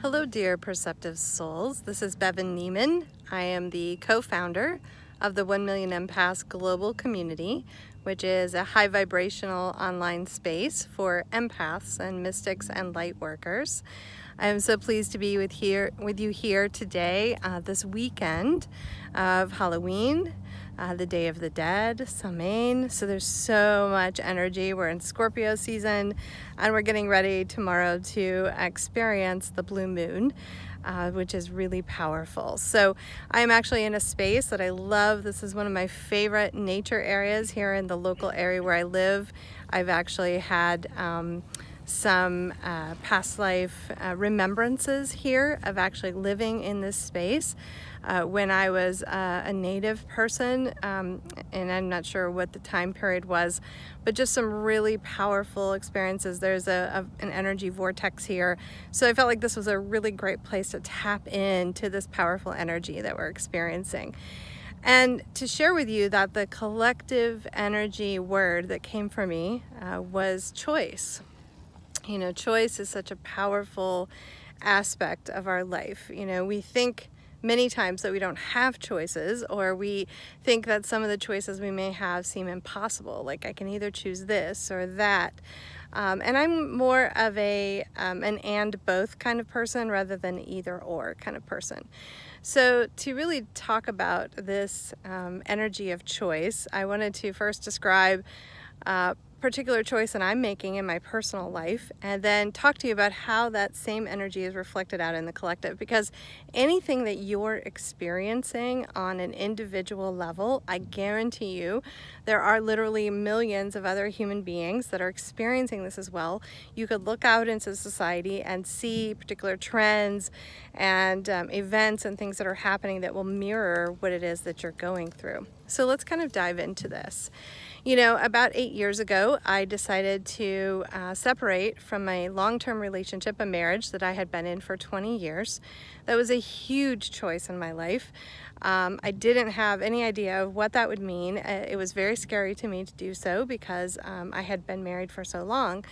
Hello, dear perceptive souls. This is Bevan Neiman. I am the co-founder of the 1 Million Empaths Global Community, which is a high vibrational online space for empaths and mystics and light workers. I am so pleased to be with you here today, this weekend of Halloween, the Day of the Dead, Samhain. So there's so much energy. We're in Scorpio season, and we're getting ready tomorrow to experience the blue moon, which is really powerful. So I'm actually in a space that I love. This is one of my favorite nature areas here in the local area where I live. I've actually had some past life remembrances here of actually living in this space when I was a native person, and I'm not sure what the time period was, but just some really powerful experiences. There's an energy vortex here, so I felt like this was a really great place to tap into this powerful energy that we're experiencing. And to share with you that the collective energy word that came for me was choice. You know, choice is such a powerful aspect of our life. You know, we think many times that we don't have choices, or we think that some of the choices we may have seem impossible, like I can either choose this or that. And I'm more of an and both kind of person rather than either or kind of person. So to really talk about this energy of choice, I wanted to first describe particular choice that I'm making in my personal life, and then talk to you about how that same energy is reflected out in the collective, because anything that you're experiencing on an individual level, I guarantee you there are literally millions of other human beings that are experiencing this as well. You could look out into society and see particular trends and events and things that are happening that will mirror what it is that you're going through. So let's kind of dive into this. You know, about 8 years ago, I decided to separate from a long-term relationship, a marriage that I had been in for 20 years. That was a huge choice in my life. I didn't have any idea of what that would mean. It was very scary to me to do so because I had been married for so long.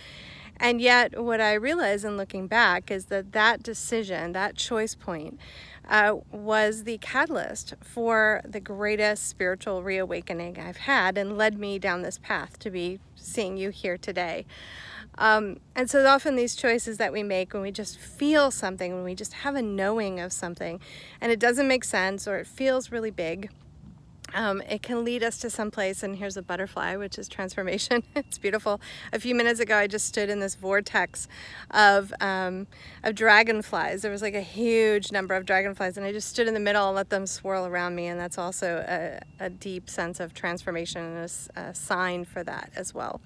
And yet what I realized in looking back is that that decision, that choice point, was the catalyst for the greatest spiritual reawakening I've had, and led me down this path to be seeing you here today. And so often these choices that we make when we just feel something, when we just have a knowing of something, and it doesn't make sense or it feels really big, it can lead us to some place. And here's a butterfly, which is transformation. It's beautiful. A few minutes ago, I just stood in this vortex of dragonflies. There was like a huge number of dragonflies, and I just stood in the middle and let them swirl around me. And that's also a deep sense of transformation and a sign for that as well.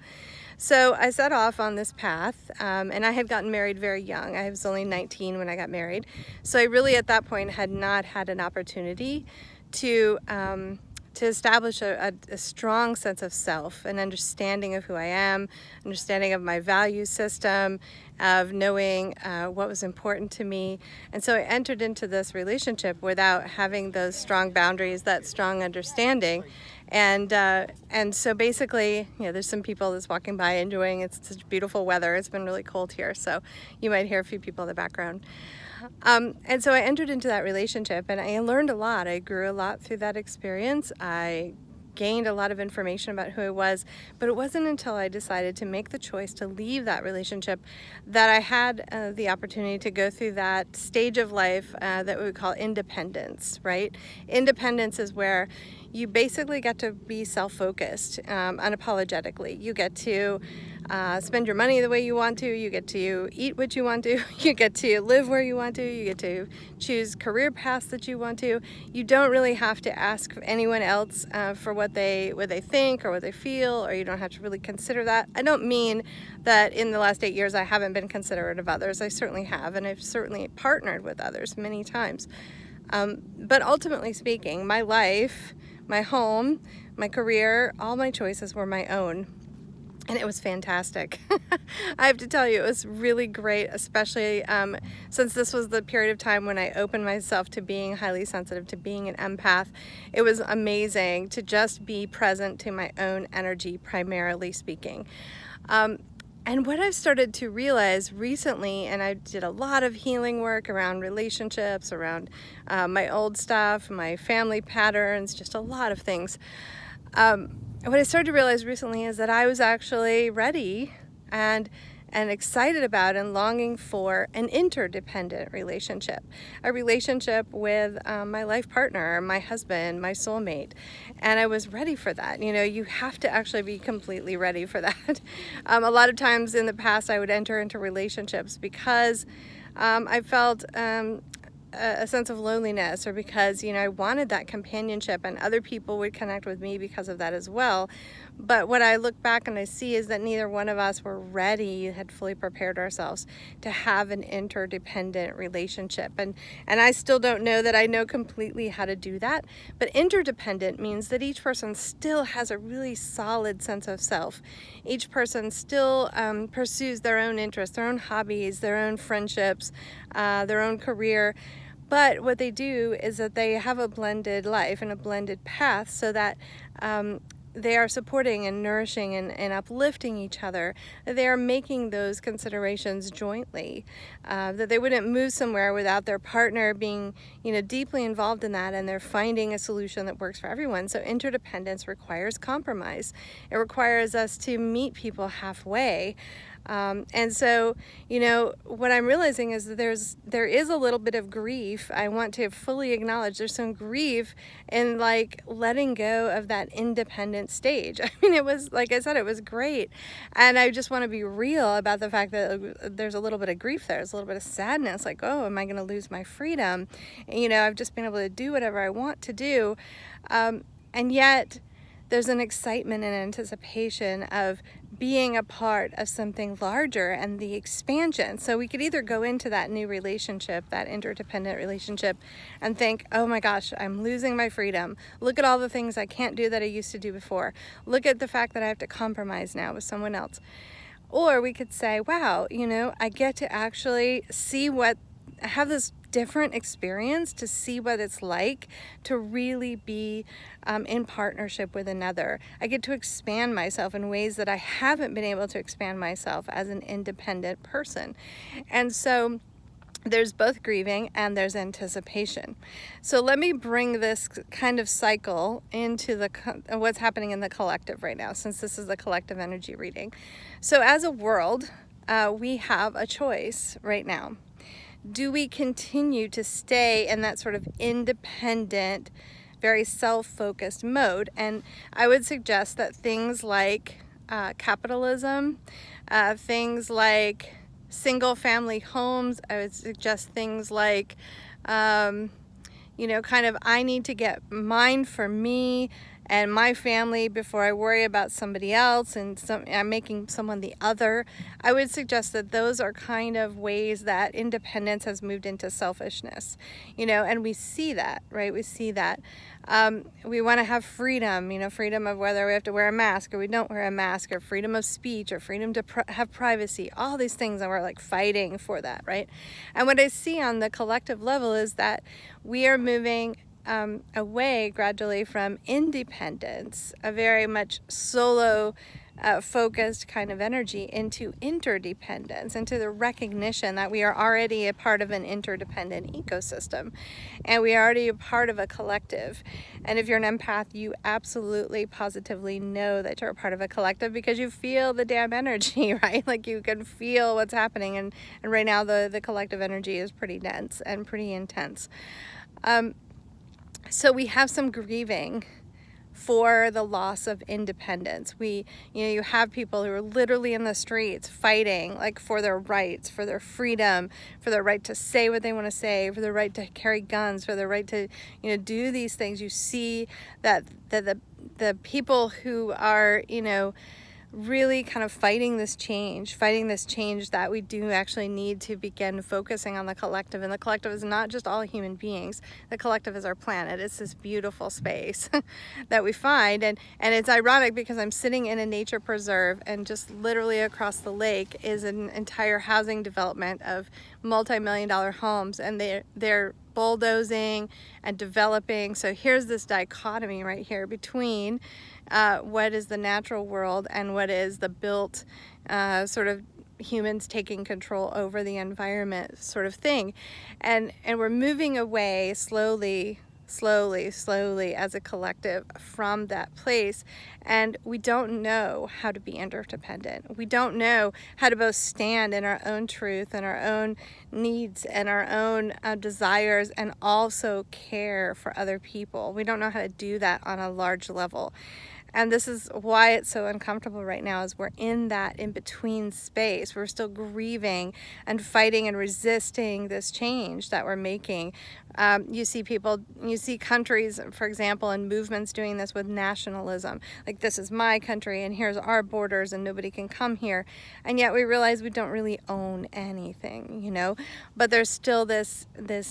So I set off on this path, and I had gotten married very young. I was only 19 when I got married. So I really at that point had not had an opportunity to establish a strong sense of self, an understanding of who I am, understanding of my value system, of knowing what was important to me. And so I entered into this relationship without having those strong boundaries, that strong understanding. And so basically, you know, there's some people that's walking by enjoying it's such beautiful weather. It's been really cold here, so you might hear a few people in the background. And so I entered into that relationship, and I learned a lot. I grew a lot through that experience. I gained a lot of information about who I was, but it wasn't until I decided to make the choice to leave that relationship that I had the opportunity to go through that stage of life that we would call independence, right? Independence is where you basically get to be self-focused unapologetically. You get to spend your money the way you want to, you get to eat what you want to, you get to live where you want to, you get to choose career paths that you want to. You don't really have to ask anyone else for what they think or what they feel, or you don't have to really consider that. I don't mean that in the last 8 years I haven't been considerate of others. I certainly have, and I've certainly partnered with others many times. But ultimately speaking, my life, my home, my career, all my choices were my own. And it was fantastic. I have to tell you, it was really great, especially since this was the period of time when I opened myself to being highly sensitive, to being an empath. It was amazing to just be present to my own energy, primarily speaking. And what I've started to realize recently, and I did a lot of healing work around relationships, around my old stuff, my family patterns, just a lot of things. What I started to realize recently is that I was actually ready and excited about and longing for an interdependent relationship, a relationship with my life partner, my husband, my soulmate. And I was ready for that. You know, you have to actually be completely ready for that. A lot of times in the past, I would enter into relationships because I felt a sense of loneliness, or because, you know, I wanted that companionship and other people would connect with me because of that as well. But what I look back and I see is that neither one of us were ready, had fully prepared ourselves to have an interdependent relationship. And I still don't know that I know completely how to do that. But interdependent means that each person still has a really solid sense of self. Each person still pursues their own interests, their own hobbies, their own friendships, their own career. But what they do is that they have a blended life and a blended path, so that they are supporting and nourishing and uplifting each other. They are making those considerations jointly, that they wouldn't move somewhere without their partner being, you know, deeply involved in that, and they're finding a solution that works for everyone. So interdependence requires compromise. It requires us to meet people halfway. And so, you know, what I'm realizing is that there is a little bit of grief. I want to fully acknowledge there's some grief in like letting go of that independent stage. I mean, it was, like I said, it was great. And I just want to be real about the fact that there's a little bit of grief there. There's a little bit of sadness, like, oh, am I going to lose my freedom? And, you know, I've just been able to do whatever I want to do. And yet there's an excitement and anticipation of being a part of something larger and the expansion. So we could either go into that new relationship, that interdependent relationship, and think, oh my gosh, I'm losing my freedom. Look at all the things I can't do that I used to do before. Look at the fact that I have to compromise now with someone else. Or we could say, wow, you know, I get to actually have this different experience, to see what it's like to really be in partnership with another. I get to expand myself in ways that I haven't been able to expand myself as an independent person. And so there's both grieving and there's anticipation. So let me bring this kind of cycle into what's happening in the collective right now, since this is a collective energy reading. So as a world, we have a choice right now. Do we continue to stay in that sort of independent, very self-focused mode? And I would suggest that things like capitalism, things like single-family homes, I would suggest things like, you know, kind of, I need to get mine for me and my family before I worry about somebody else, and I'm making someone the other. I would suggest that those are kind of ways that independence has moved into selfishness, you know, and we see that, right? We see that. We want to have freedom, you know, freedom of whether we have to wear a mask or we don't wear a mask, or freedom of speech, or freedom to have privacy, all these things, and we're like fighting for that, right? And what I see on the collective level is that we are moving away gradually from independence, a very much solo focused kind of energy, into interdependence, into the recognition that we are already a part of an interdependent ecosystem, and we are already a part of a collective. And if you're an empath, you absolutely positively know that you're a part of a collective, because you feel the damn energy, right? Like you can feel what's happening, and right now the collective energy is pretty dense and pretty intense. So we have some grieving for the loss of independence. You have people who are literally in the streets fighting like for their rights, for their freedom, for their right to say what they want to say, for their right to carry guns, for their right to, you know, do these things. You see that the people who are, you know, really kind of fighting this change that we do actually need to begin focusing on the collective. And the collective is not just all human beings. The collective is our planet. It's this beautiful space that we find. And it's ironic because I'm sitting in a nature preserve, and just literally across the lake is an entire housing development of multi-million-dollar homes, and they're bulldozing and developing. So here's this dichotomy right here between what is the natural world and what is the built sort of humans taking control over the environment sort of thing. And we're moving away slowly as a collective from that place, and we don't know how to be interdependent. We don't know how to both stand in our own truth and our own needs and our own desires, and also care for other people. We don't know how to do that on a large level. And this is why it's so uncomfortable right now, is we're in that in-between space. We're still grieving and fighting and resisting this change that we're making. You see countries, for example, and movements doing this with nationalism. Like, this is my country and here's our borders and nobody can come here. And yet we realize we don't really own anything, you know? But there's still this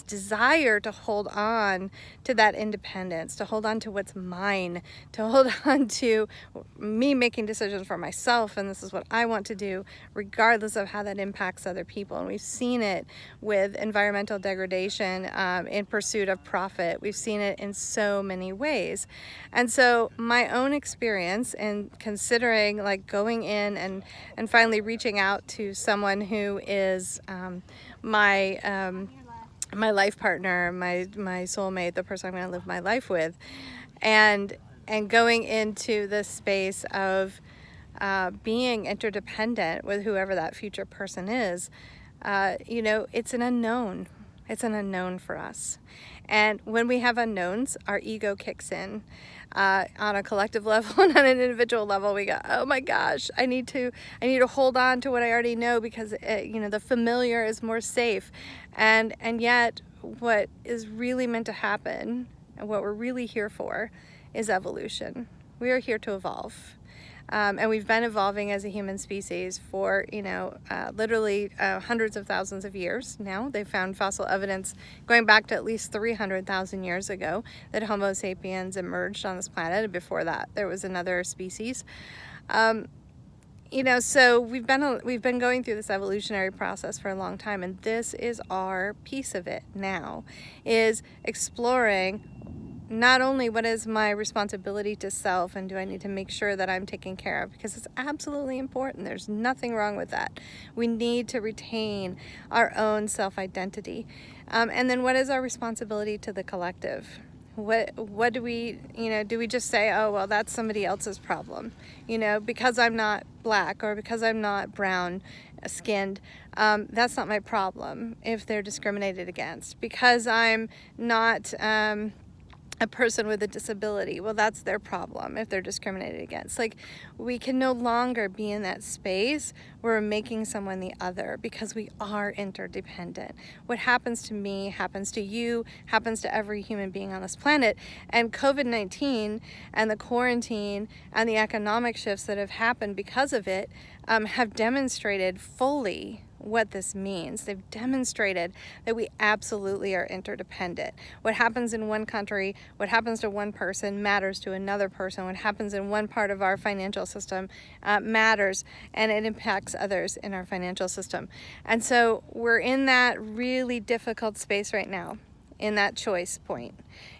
desire to hold on to that independence, to hold on to what's mine, to hold on to me making decisions for myself, and this is what I want to do, regardless of how that impacts other people. And we've seen it with environmental degradation in pursuit of profit. We've seen it in so many ways. And so my own experience in considering, like, going in and finally reaching out to someone who is my life partner, my soulmate, the person I'm going to live my life with, and going into this space of being interdependent with whoever that future person is, you know, it's an unknown. It's an unknown for us. And when we have unknowns, our ego kicks in. On a collective level and on an individual level, we go, oh my gosh, I need to hold on to what I already know, because you know, the familiar is more safe. And yet what is really meant to happen, and what we're really here for, is evolution. We are here to evolve. And we've been evolving as a human species for, you know, literally hundreds of thousands of years now. They've found fossil evidence going back to at least 300,000 years ago that Homo sapiens emerged on this planet. And before that, there was another species. You know, so we've been going through this evolutionary process for a long time, and this is our piece of it now, is exploring not only what is my responsibility to self, and do I need to make sure that I'm taken care of, because it's absolutely important. There's nothing wrong with that. We need to retain our own self-identity. And then what is our responsibility to the collective? What do we, you know, do we just say, oh, well, that's somebody else's problem? You know, because I'm not black or because I'm not brown skinned, that's not my problem if they're discriminated against. Because I'm not a person with a disability, well, that's their problem if they're discriminated against. Like, we can no longer be in that space where we're making someone the other, because we are interdependent. What happens to me happens to you, happens to every human being on this planet. And COVID-19 and the quarantine and the economic shifts that have happened because of it have demonstrated fully what this means. They've demonstrated that we absolutely are interdependent. What happens in one country, what happens to one person, matters to another person. What happens in one part of our financial system matters, and it impacts others in our financial system. And so we're in that really difficult space right now, in that choice point,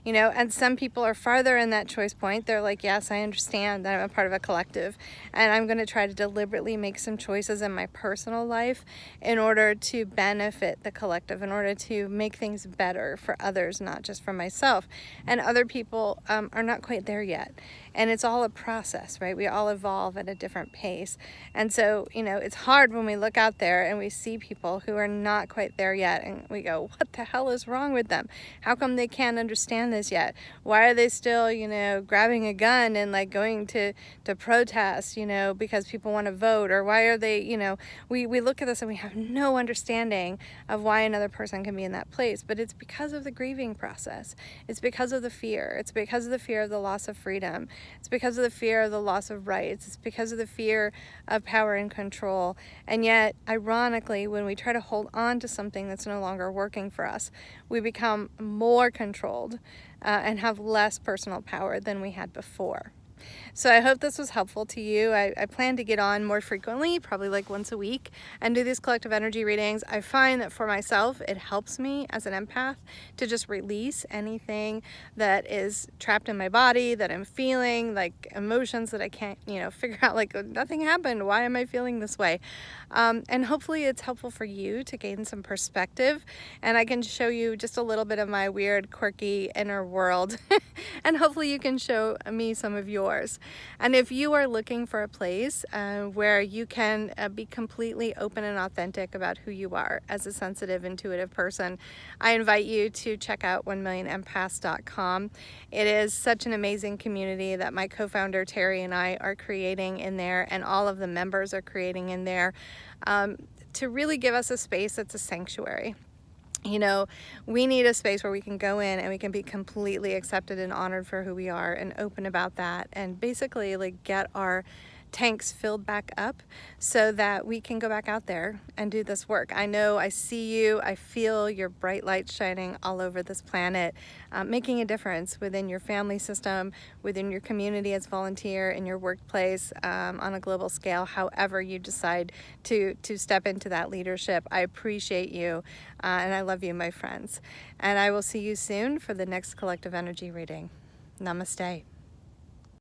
you know. And some people are farther in that choice point. They're like, yes, I understand that I'm a part of a collective, and I'm going to try to deliberately make some choices in my personal life in order to benefit the collective, in order to make things better for others, not just for myself. And other people are not quite there yet. And it's all a process, right? We all evolve at a different pace. And so, you know, it's hard when we look out there and we see people who are not quite there yet, and we go, what the hell is wrong with them? How come they can't understand this yet? Why are they still, you know, grabbing a gun and like going to protest, you know, because people want to vote? Or why are they, you know, we look at this and we have no understanding of why another person can be in that place. But it's because of the grieving process. It's because of the fear. It's because of the fear of the loss of freedom. It's because of the fear of the loss of rights. It's because of the fear of power and control. And yet, ironically, when we try to hold on to something that's no longer working for us, we become more controlled and have less personal power than we had before. So I hope this was helpful to you. I plan to get on more frequently, probably like once a week, and do these collective energy readings. I find that for myself, it helps me as an empath to just release anything that is trapped in my body, that I'm feeling, like emotions that I can't, figure out, like nothing happened. Why am I feeling this way? And hopefully it's helpful for you to gain some perspective, and I can show you just a little bit of my weird, quirky inner world, and hopefully you can show me some of yours. And if you are looking for a place where you can be completely open and authentic about who you are as a sensitive, intuitive person, I invite you to check out 1millionempaths.com. It is such an amazing community that my co-founder Terry and I are creating in there, and all of the members are creating in there, to really give us a space that's a sanctuary. We need a space where we can go in and we can be completely accepted and honored for who we are, and open about that, and basically like get our tanks filled back up so that we can go back out there and do this work. I know, I see you, I feel your bright light shining all over this planet, making a difference within your family system, within your community as volunteer, in your workplace, on a global scale, however you decide to step into that leadership. I appreciate you, and I love you, my friends. And I will see you soon for the next collective energy reading. Namaste.